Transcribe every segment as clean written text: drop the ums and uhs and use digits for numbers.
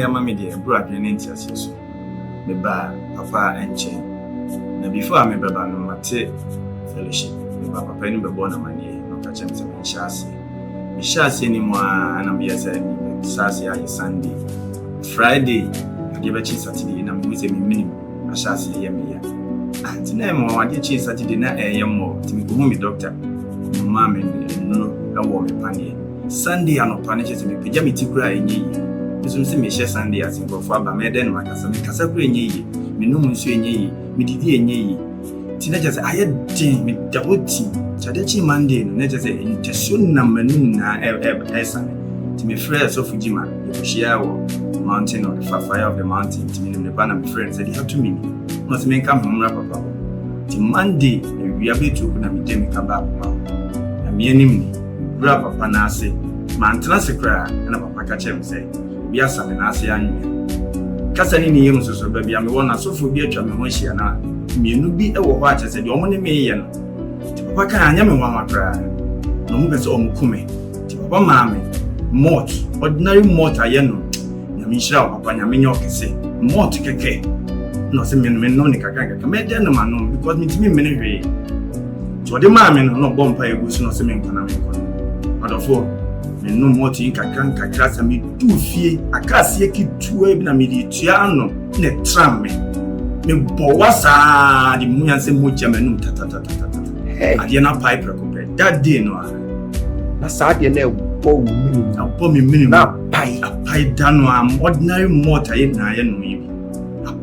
ya mama de bro adwene ntiase so me ba papa enche na before me baba no mate fellowship me ba papa ni bebo na manie no ka chem se me shase ni mo na me yesa ni sase ya Sunday Friday ade ba chi Saturday na me se me minim a shase ya me ya anti na mo ade chi Saturday na mo ti me go me doctor mama me no na wo me panie Sunday anopane che se me pija me ti kura enyi Mesum se me share Sunday as in for ba me den makasa me kasa kura enyi yi me no nso enyi yi me didi enyi yi ti na just aye din me daboti chadechi Monday no na just intention na manu na esa ti me friend so fujima you share wo mountain or the fire of the mountain ti me ne ba na me friend said you have to me no se me come home papa ti Monday we are betu na me dem ka ba papa na me anim ni bra papa na ase mantena sekra na papa ka chem say bia same na ase anyu kasa ni yem so ba bia me wona sofo bi atwa me ho hia na mienu bi e wo ho a chese de omo ne me ye no ti papa kan anya me nwa makra no mu pese omo kume ti papa maame mort ordinary mort aye no na me hira papa nya me nyo kese mort keke no se me no ni kaka me de no ma no because me ti me ne hwe so de maame no bompa egusu no se me nkana me nkona adofo me no mort in kaka sa me du fie akase kitu e bi na me di tua no ne tram me bo wasa di munya se moja menum tata ade na pipe recover that day no na sa de na bo minimum na bo me minimum na pai dano am ordinary motor ye na ye no yi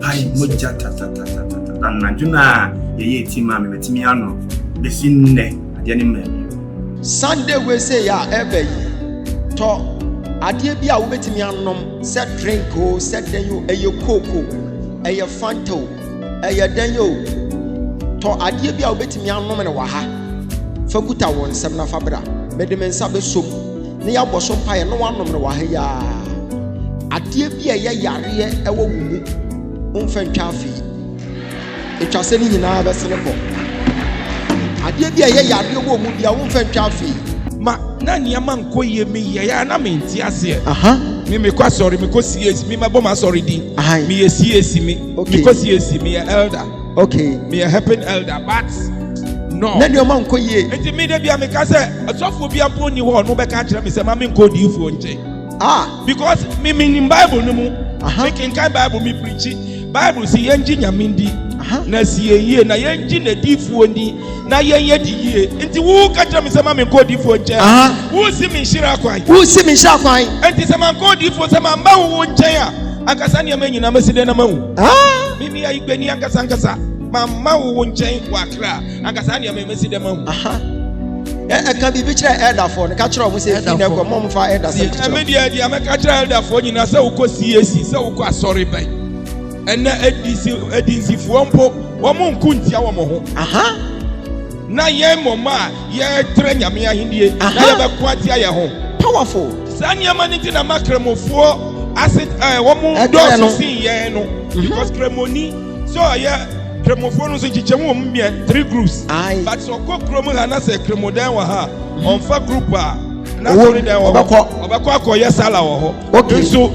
pai moja tata na juna ye tima me metimi ano besi nne ade ne ma Sunday we say ya ebe to ade bia wo betimi anom set drink o set den yo eye cocoa eye fanta o eye den yo to ade bia wo betimi anom ne wa ha fakuta won sem na fabra mede men sa be som ne ya boso pae no wanom ne wa ha ya ade bia ye yare e wo wumu onfa ntwa afi etwase ni nyina be sene ko ade bia ye yare wo mu bia onfa ntwa afi ma na niama nko ye me ye ya na me nti ase me kwa sorry me ko CS me mabo ma sorry di me ye CS me me ko CS me elder me a helping elder but no na niama nko ye enti me de bia me ka se asofo bia mpo ni ho no be ka kire me se ma me nko di ifo nche because me in Bible no mu me kin kai Bible me preach Bible si yenji nyamindi na si ye na yenji na difuo ndi na yenye di ye enti wo ka kire me se ma me nko di ifo nche wo si me shira kwan enti se ma nko di ifo se ma mba wo nche a akasa ne amanyi na meside na mawu mimi ya igbeni akasa mama wo nche wa kra akasa ne meside mawu can be picture elder for the catcher of say fi na ko mom fa elder say e me dia me catcher elder for nyina se wo ko CAC se wo ko asori bai ena edisi fuompo wo mo nkuntia wo mo ho na ye moma ye tre nyame ahindie na ye be kwatia ye ho powerful sanya maniti na makremofuo asset wo mo do si ye no because kremoni so ye kremofo no so chichemu wo mmie 3 groups but so ko kromo ha na se kremodan wa ha on fa group a na so ni dan wo obakọ akoye sala wo ho so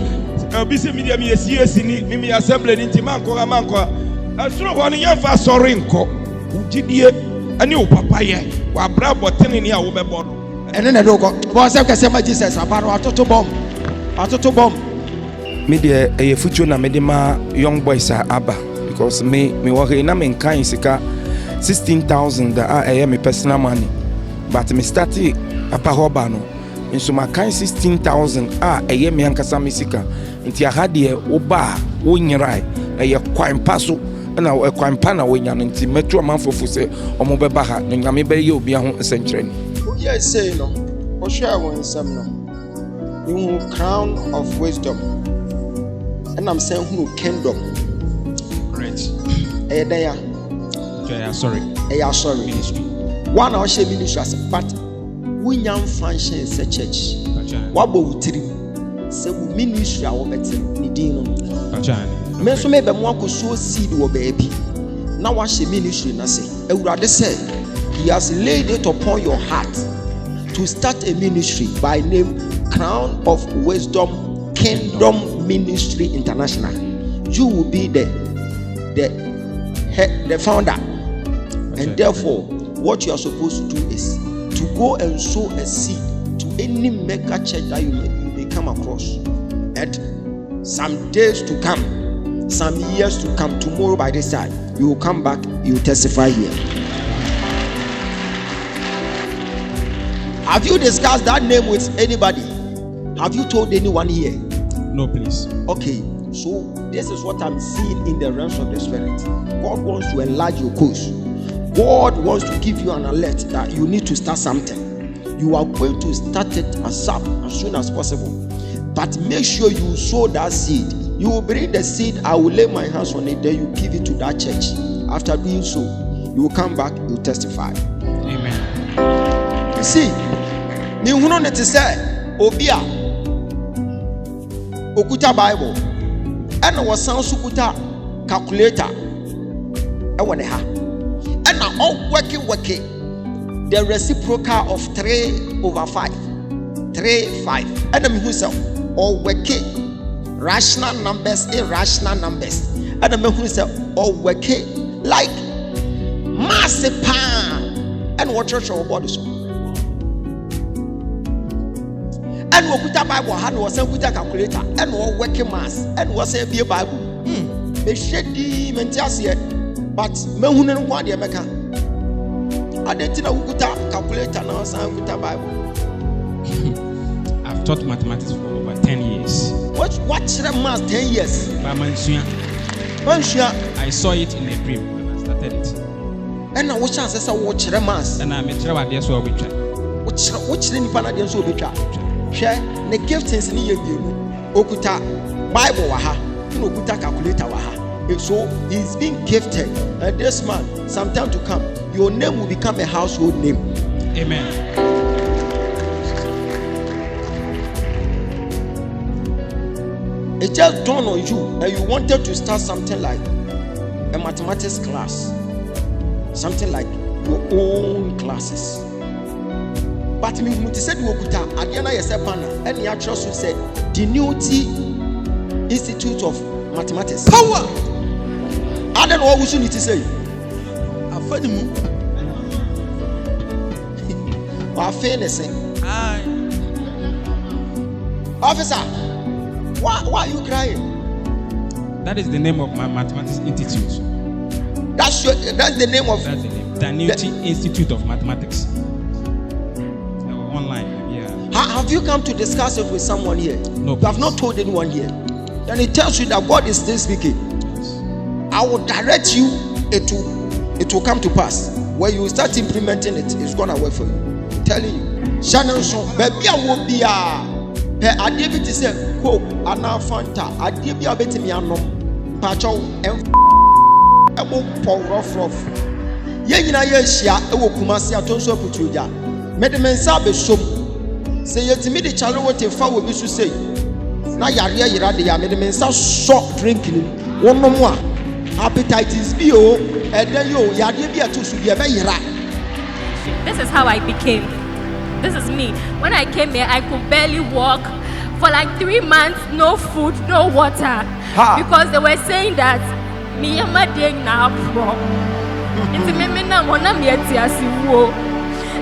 bi se media me CAC ni mimi assembly ni manko asuro ho ni yemfa sorry nko ugidie ani o papa ye wa bra botene ni a wo bebo no ene na do ko bo se kese ma Jesus aparo atoto bomb media e future na medema young boys aba because me work na me kan sika 16,000 that I my personal money but me start apa hoba no nso ma kan 16,000 eye me ankasa me sika nti ahade wo ba wo nyirai eye kwan paso na kwan pa na wo nya nti metu amanfofo se omo beba ha no nyame be ye obi ho senkyere ni yes say no o share one some no you crown of wisdom and I'm saying who kingdom right sorry ministry one our share ministry but we young function in the church what about three say we ministry our better ni din no me so me be mo akoso seed wo baby na wa share ministry na say Ewurade say he has laid it upon your heart to start a ministry by name Crown of Wisdom Kingdom Ministry International. You will be the founder. And therefore, what you are supposed to do is to go and sow a seed to any mega church that you may come across. And some days to come, some years to come, tomorrow by this time, you will come back, you will testify here. Have you discussed that name with anybody? Have you told anyone here? No, please. Okay, so this is what I'm seeing in the realms of the spirit. God wants to enlarge your course. God wants to give you an alert that you need to start something. You are going to start it as soon as possible. But make sure you sow that seed. You will bring the seed, I will lay my hands on it, then you give it to that church. After doing so, you will come back, you will testify. Amen. You see, me huno ne te say obia okuta Bible and wasan so kuta calculator e wone ha and na all working the reciprocal of 3/5 3/5 and me who say all working rational numbers irrational numbers and me who say all working like massive and what church or body so and we put a Bible hand was a calculator and we working mass and was a Bible. They shed the mentality, but Mehunan one the America. I didn't know we put a calculator now, some with a Bible. I've taught mathematics for over 10 years. What mass 10 years? I saw it in a dream when I started it. And now what chance is a watch mass? And I'm a travel there so we try. Which then Panadian so be tried. Share the giftings in you. Okuta Bible waha, okuta calculator waha. So he's being gifted. And this man, sometime to come, your name will become a household name. Amen. It just dawned on you and you wanted to start something like a mathematics class, something like your own classes. But me said wokuta adiana yesepana and the actress said the Newty Institute of Mathematics. Power. I don't know what we need to say. Officer, why are you crying? That is the name of my mathematics institute. That's the name of the Newty Institute of Mathematics. Online, yeah. Have you come to discuss it with someone here? No. You have not told anyone here. Then it tells you that God is still speaking. Yes. I will direct you. It will come to pass. When you start implementing it, it's gonna work for you. I'm telling you. Shannon so baby I will be I did it say Coke and Fanta. I did be a bit me anom. Pacho and rough. Yena yeshia e wo kumasi atonso putuja. Medemensa be som say yetimi de chalo wote fa wo bi so say na yare yira de ya medemensa so drink ni wonom a appetites bi o eden yo yare bi atosu bi e be yira. This is how I became. This is me. When I came here, I could barely walk for like 3 months, no food, no water, because they were saying that me yama dey na pro. It's me na mona me etiasi wo.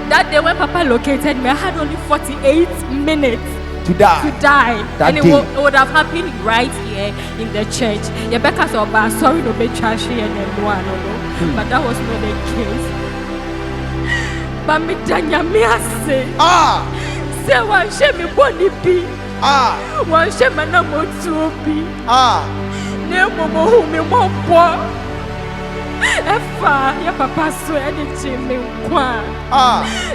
That day when Papa located me, I had only 48 minutes to die. And it would have happened right here in the church. Rebecca said, sorry to be trashy and everyone, but that was not the case. But me danya me say, say one shame me body be, one shame me na mo to be, ne mo who me mo poor. Efa, your papa so anything me kwa.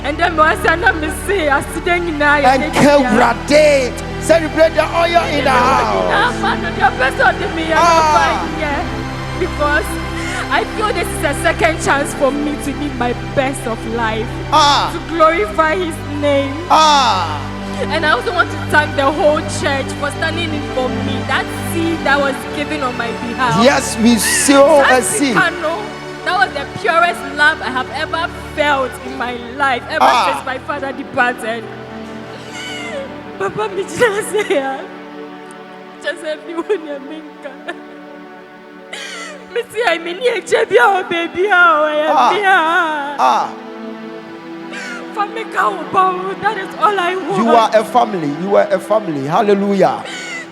And then me say na me say asideng na ya. And Kevrade celebrate the oil in the house. Man, your person to me because I feel this is a second chance for me to live my best of life, to glorify His name. And I also want to thank the whole church for standing in for me. That seed that was given on my behalf. Yes, we sow a seed. That was the purest love I have ever felt in my life, ever since my father departed. Papa, me just say, just a few minka. Missy, I mean, you baby, oh, that is all I want. You are a family. You are a family. Hallelujah.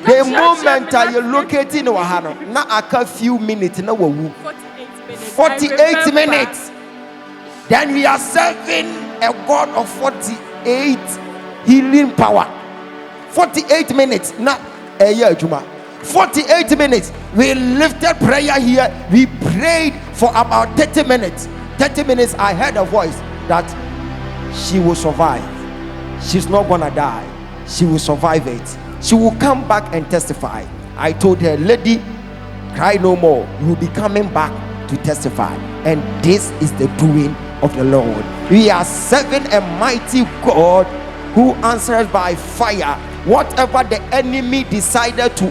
The moment you locating Wahano, now a few minutes, no 48 minutes. Then we are serving a God of 48 healing power. 48 minutes, not a year, Juma. 48 minutes. We lifted prayer here. We prayed for about 30 minutes. 30 minutes, I heard a voice that she will survive. She's not gonna die. She will survive it. She will come back and testify. I told her, lady, cry no more. You will be coming back to testify. And this is the doing of the Lord. We are serving a mighty God who answers by fire. Whatever the enemy decided to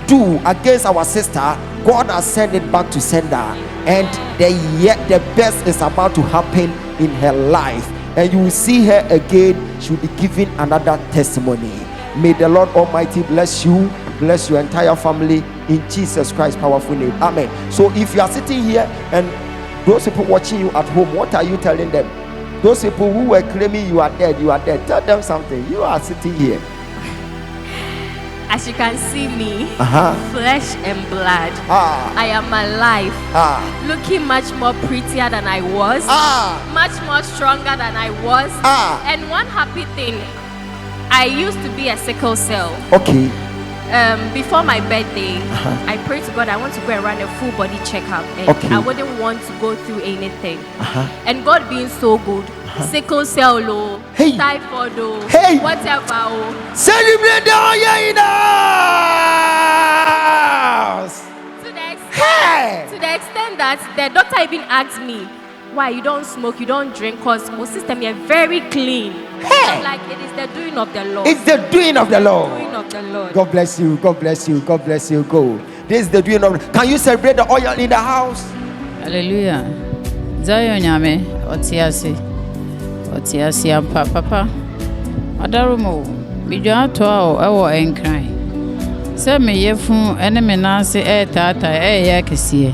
do against our sister, God has sent it back to sender. And the best is about to happen in her life. And you will see her again. She will be giving another testimony. May the Lord Almighty bless you, bless your entire family in Jesus Christ's powerful name. Amen. So if you are sitting here and those people watching you at home, what are you telling them? Those people who were claiming you are dead, tell them something. You are sitting here. As you can see me, flesh and blood. I am alive, looking much more prettier than I was, much more stronger than I was. And one happy thing, I used to be a sickle cell. Okay. Before my birthday, I prayed to God, I want to go and run a full body checkup, and I wouldn't want to go through anything. And God being so good, sickle cell, typhoid, whatever. Celebrate the house. To the extent that the doctor even asked me, why you don't smoke, you don't drink, because my system is very clean. I'm like, it is the doing of the Lord. It's the doing of the Lord. The doing of the Lord. God bless you. God bless you. God bless you. Go. This is the doing of. Can you celebrate the oil in the house? Hallelujah. Zion Yame, Otiasi, Papa. Adarumo, Bijan Toa, our encry. Send me ye fun enemy Nancy tata yakisi.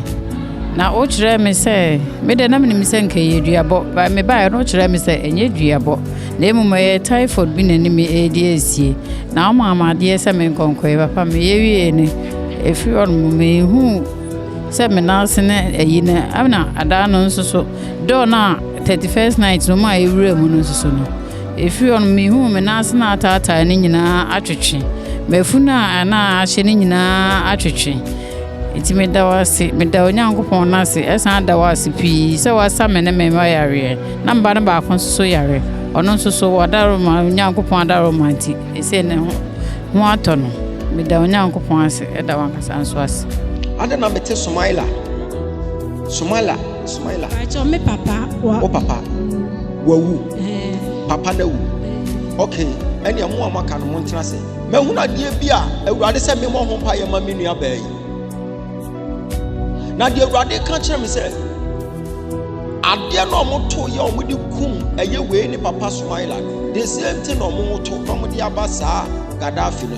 Na o chere me say me de na me say nke ye duabo ba me ba no chere me say enye duabo na emu me typhoid bi na ni me edi esie na o mama de say me nkonko papa me ye wie ni efi on me hu say me na se na eyi na amna ada no nso so do na 31st night no ma ewure mu no nso so no efi on me hu me na se na tata ni nyina atwetwe mefuna na ahye ni nyina atwetwe. Iti me da Onyankopon na se esan da wase pi se wasa me ne me yare na mba ne ba kon so yare ono nso so wadaro ma Onyankopon adaro ma nti ese ne ho ato no me da Onyankopon ase e da wankasa nso ase ada na mete Sumaila acho me papa wa papa wawu papa na wu okay ene mo amaka no ntra se mehu na die bia awurade se me mo ho pa ye ma me nua baa yi. Now the Radi can't me say, I dare no more to you with the kum a year way in Papa Sumaila. The same thing no more to come with the Abasa, Gaddafi.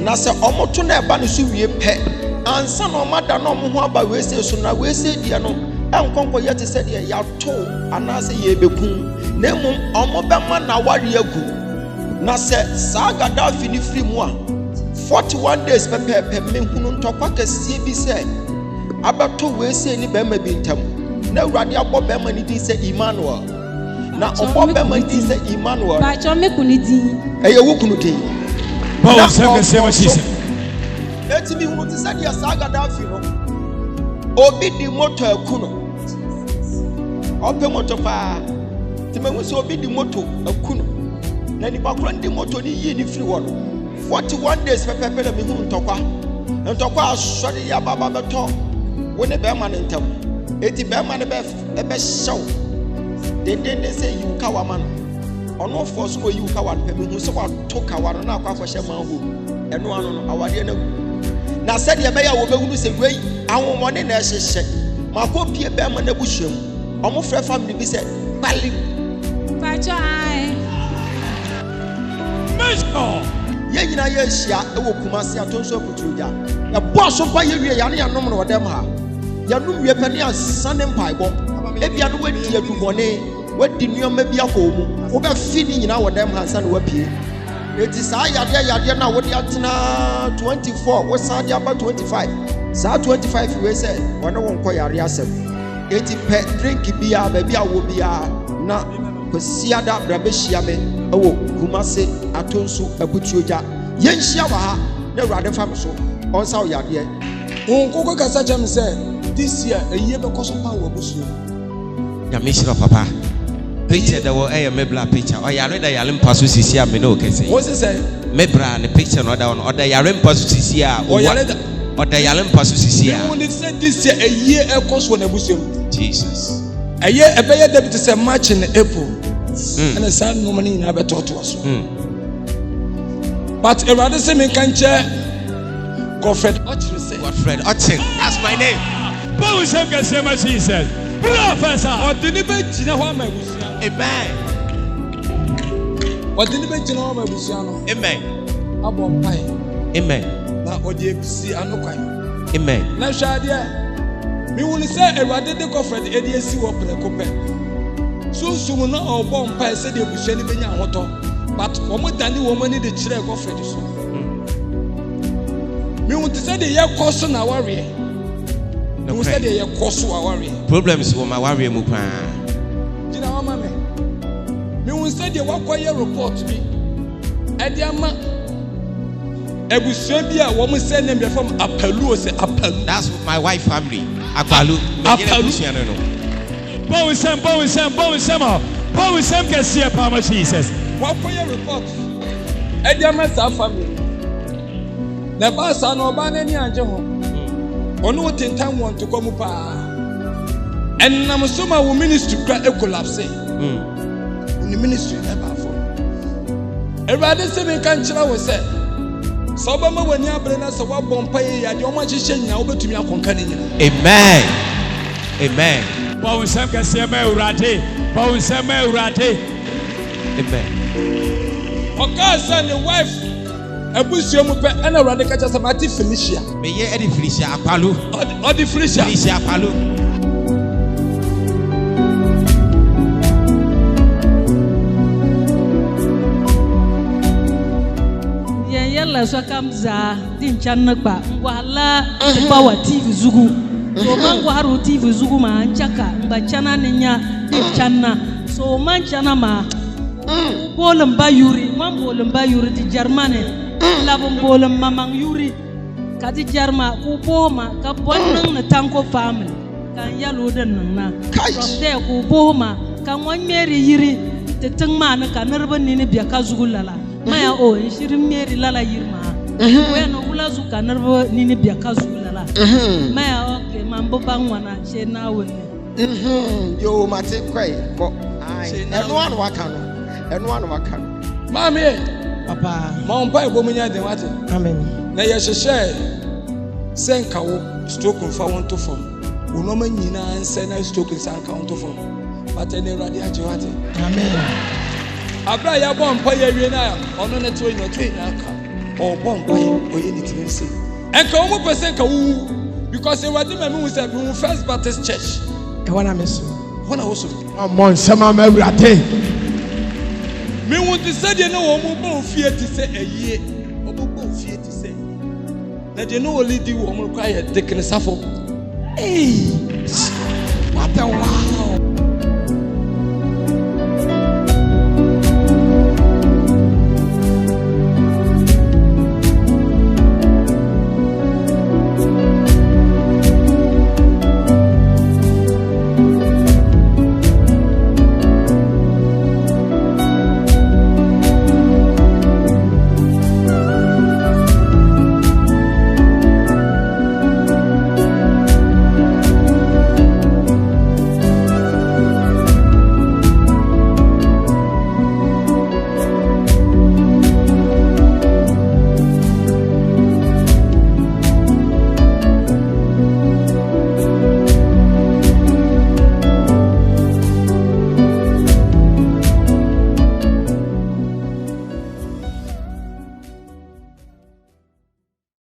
Now, say, almost to never banish you pet, and son or mother no more by we say, so now we say, dear no, and conquer yet said, ya told, and I say, ye be kum, name almost man now what you go. Now, say, Saga Gaddafi ni free moi 41 days, Pepe, me who talk what a CB said. Abato we say ni bema bintam na urade abo bema ni din say Emmanuel na obo bema din say Emmanuel ba cho me kunidi eye wo kunudi Paul say Jesus eti mi hu ti say dia saga da fi no obi di moto akuno obi moto pa ti me hu say obi di moto akuno na ni ba kro ndi moto ni yi ni free wo 41 days pepe na mi hu ntokwa asori ya baba beto when the bearman in town, 80 bearman a best show. They say you kawaman. Or no for school you kawan, who so took our now for Shaman who, and one on our dinner. Now said your mayor will say, wait, I want one in a shake. My copy a bearman a bushum. Almost a family be said, Bali. Pacha, Michael. Ye nyinaa yɛ ahyia wɔ Kumasi Atonso Aputuogya yɛbɔ so mpa yɛwie yɛne yɛnom no wɔdɛm ha yɛnom wie pɛ ne ansa ne mpaebɔ ebia no wadi adubɔne wadi nneɔma bi akɔ mu wobɛfi ne nyinaa wɔdɛm ha ansa ne wapue eti saa yadeɛ na wode atena 24 wosan de aba 25 saa 25 wei sɛ wɔne wo nkɔ yare asɛm eti pɛ drink biara baabi a wɔ biara na kwasiada brabɛhyia me ɛwɔ Kumasi Atonso Aputuogya yɛnhyia wɔ ha na Awurade fa me so ɔnsa wo yadeɛ nkokɔ kasa kyɛm sɛ this year ɛyie bɛkɔ so pa wɔ abusuo Nyamishira papa picture da wo ɛyɛ mebla picture ɔyare da yare mpa so sisi a me no kɛse wo se sɛ mebra ne picture no da wo ɔda yare mpa so sisi a ɔda yare mpa so sisi a wo ne sɛ this year ɛyie ɛkɔ so wɔ n'abusuo mu Jesus ɛyɛ ɛbɛyɛ David sɛ March and April ɛna saa nnoma no nyinaa bɛtɔɔtoa so but Awurade sɛ menka nkyɛ Godfred Ɔkyere sɛ Godfred Ɔkyere that's my name Paul said Jesus Professor ɔde ne bɛgyina hɔ ama abusua amen ɔde ne bɛgyina hɔ ama abusua no amen abɔ mpae amen na ɔde abisi ano kwan amen na hwɛ adeɛ mehu ne sɛ Awurade de Godfred ɛde asi wɔ prɛko pɛ sunsum na ɔbɔ mpae sɛdeɛ abusua no bɛnya ahotɔ but wɔn dane wɔn ani de kyerɛ Godfred so mehu te sɛ de yɛkɔ so na awareɛ mehu sɛ de yɛkɔ so awareɛ problems wɔ ma warrior mu paa gyina hɔ ma me mehu sɛ de wakɔyɛ report bi ɛde ama abusua bi a wɔn sɛ ne mbɛ fam apalu o sɛ apalu that's my wife family akwalu apalu no Paul Sam kɛseɛ paa Jesus wakɔyɛ report ɛde ama saa family na ba saa na ɔbaa n'ani agye ho ɔno wo tentam wɔn ntokɔ mu paa ɛnam so ma wo ministry kura collapse wo ministry ɛba afɔ Awurade sɛ menka nkyerɛ wo sɛ sɛ wobɛma w'ani abere na sɛ woabɔ mpa yɛ adeɛ ɔma hyehyɛ nyinaa wobɛtumi akɔnka ne nyinaa amen amen Paul Sam kɛseɛ ma Awurade Paul Sam ma Awurade amen ɔkaa sɛ ne wife abusua mu pɛ ɛna Awurade ka kyerɛ sɛ mate Felicia meyɛ ɛde Felicia akwalu ɔde Felicia akwalu yɛyɛla so kam zaa di nkyɛn no gba ngwala bawa TV zugu so man gwaro TV zugu ma nchaka mbachana ninya di nkyɛn na so man chana ma bolum ba yuri man bolum ba yuri di Germany labum bolum mamang yuri kati Germa ku boma ka bonnang na tanko family kan yalo den na from there ku boma kan wan meri yiri te tengma na kan nerba ni biya ka zugu lala maya o shirin meri lala yirma we no wula zu kan nerba ni biya ka zugu lala maya okay man bo bangwana she na woni yo mate kwai ko eno anu waka no mami papa ma mpa ebo munya den wate amen na yɛhyehyɛ sɛ nka wo stroke mfa wo nto fam wo nɔma nyinaa nsɛ na stroke nsa nka wo nto fam bata ne Awurade agye wate amen abra yɛbɔ mpa yɛ wie na ɔno ne to nyina aka ɔbɔ mpa ɔyɛ ne tiri nse ɛnka wo pɛ sɛ nka wo because Awurade ma me hu sɛ me hu First Baptist Church ɛwɔ na me so hɔ na wo so ɔmɔ nsɛm ama Awurade me hu te sɛ deɛ na wɔn mo bɔ ofie te sɛ ɛyie ɔbɔ ofie te sɛ na deɛ na wɔn lidi wɔn mo kɔ ayɛ dekene safo what a wow